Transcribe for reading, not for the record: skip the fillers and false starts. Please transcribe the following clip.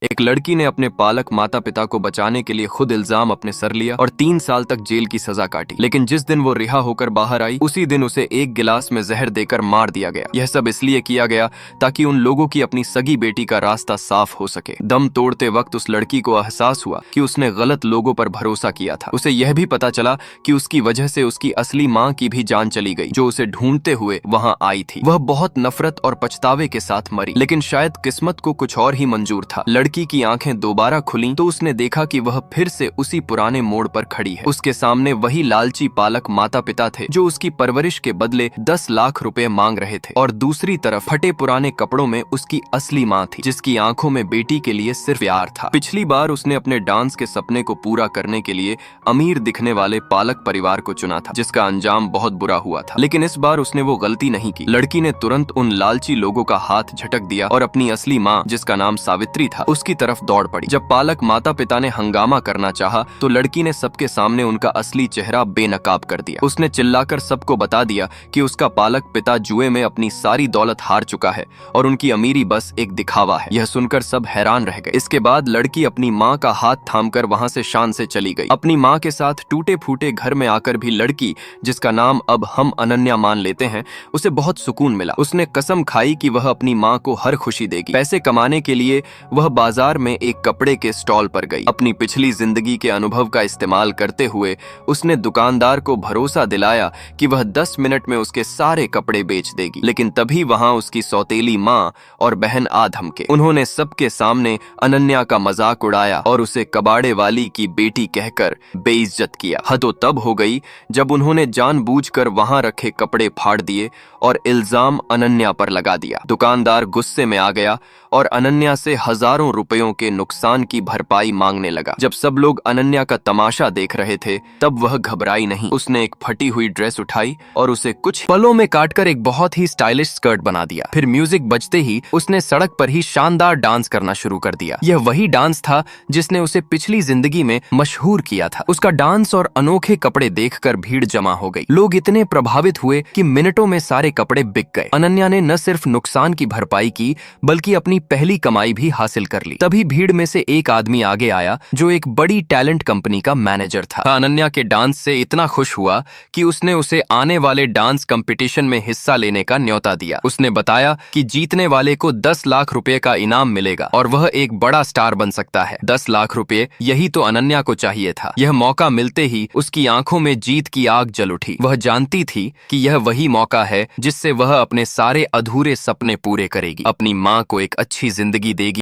एक लड़की ने अपने पालक माता पिता को बचाने के लिए खुद इल्जाम अपने सर लिया और 3 साल तक जेल की सजा काटी। लेकिन जिस दिन वो रिहा होकर बाहर आई, उसी दिन उसे एक गिलास में जहर देकर मार दिया गया। यह सब इसलिए किया गया ताकि उन लोगों की अपनी सगी बेटी का रास्ता साफ हो सके। दम तोड़ते वक्त उस लड़की को एहसास हुआ कि उसने गलत लोगों पर भरोसा किया था। उसे यह भी पता चला कि उसकी वजह से उसकी असली माँ की भी जान चली गई, जो उसे ढूंढते हुए वहां आई थी। वह बहुत नफरत और पछतावे के साथ मरी, लेकिन शायद किस्मत को कुछ और ही मंजूर था। लड़की की आंखें दोबारा खुलीं तो उसने देखा कि वह फिर से उसी पुराने मोड़ पर खड़ी है। उसके सामने वही लालची पालक माता पिता थे जो उसकी परवरिश के बदले 10 लाख रुपए मांग रहे थे, और दूसरी तरफ फटे पुराने कपड़ों में उसकी असली माँ थी, जिसकी आंखों में बेटी के लिए सिर्फ प्यार था। पिछली बार उसने अपने डांस के सपने को पूरा करने के लिए अमीर दिखने वाले पालक परिवार को चुना था, जिसका अंजाम बहुत बुरा हुआ था। लेकिन इस बार उसने वो गलती नहीं की। लड़की ने तुरंत उन लालची लोगों का हाथ झटक दिया और अपनी असली माँ, जिसका नाम सावित्री था, उसकी तरफ दौड़ पड़ी। जब पालक माता पिता ने हंगामा करना चाहा तो लड़की ने सबके सामने उनका असली चेहरा बेनकाब कर दिया। उसने चिल्लाकर सबको बता दिया कि उसका पालक पिता जुए में अपनी सारी दौलत हार चुका है और उनकी अमीरी बस एक दिखावा है। यह सुनकर सब हैरान रह गए। इसके बाद लड़की अपनी माँ का हाथ थामकर वहां से शान से चली गई। अपनी माँ के साथ टूटे फूटे घर में आकर भी लड़की, जिसका नाम अब हम अनन्या मान लेते हैं, उसे बहुत सुकून मिला। उसने कसम खाई कि वह अपनी माँ को हर खुशी देगी। पैसे कमाने के लिए वह बाजार में एक कपड़े के स्टॉल पर गई। अपनी पिछली जिंदगी के अनुभव का इस्तेमाल करते हुए उसने दुकानदार को भरोसा दिलाया कि वह 10 मिनट में उसके सारे कपड़े बेच देगी। लेकिन तभी वहां उसकी सौतेली माँ और बहन आ धमके। उन्होंने सबके सामने अनन्या का मजाक उड़ाया और उसे कबाड़े वाली की बेटी कहकर बेइज्जत किया। हद तो तब हो गई जब उन्होंने जानबूझकर वहां रखे कपड़े फाड़ दिए और इल्जाम अनन्या पर लगा दिया। दुकानदार गुस्से में आ गया और अनन्या से हजारों रुपयों के नुकसान की भरपाई मांगने लगा। जब सब लोग अनन्या का तमाशा देख रहे थे तब वह घबराई नहीं। उसने एक फटी हुई ड्रेस उठाई और उसे कुछ पलों में काटकर एक बहुत ही स्टाइलिश स्कर्ट बना दिया। फिर म्यूजिक बजते ही उसने सड़क पर ही शानदार डांस करना शुरू कर दिया। यह वही डांस था जिसने उसे पिछली जिंदगी में मशहूर किया था। उसका डांस और अनोखे कपड़े देखकर भीड़ जमा हो गई। लोग इतने प्रभावित हुए कि मिनटों में सारे कपड़े बिक गए। अनन्या ने न सिर्फ नुकसान की भरपाई की बल्कि अपनी पहली कमाई भी हासिल कर ली। तभी भीड़ में से एक आदमी आगे आया जो एक बड़ी टैलेंट कंपनी का मैनेजर था। अनन्या के डांस से इतना खुश हुआ कि उसने उसे आने वाले डांस कंपटीशन में हिस्सा लेने का न्योता दिया। उसने बताया कि जीतने वाले को 10 लाख रुपए का इनाम मिलेगा और वह एक बड़ा स्टार बन सकता है। 10 लाख रुपए, यही तो अनन्या को चाहिए था। यह मौका मिलते ही उसकी आंखों में जीत की आग जल उठी। वह जानती थी कि यह वही मौका है जिससे वह अपने सारे अधूरे सपने पूरे करेगी, अपनी माँ को एक अच्छी जिंदगी देगी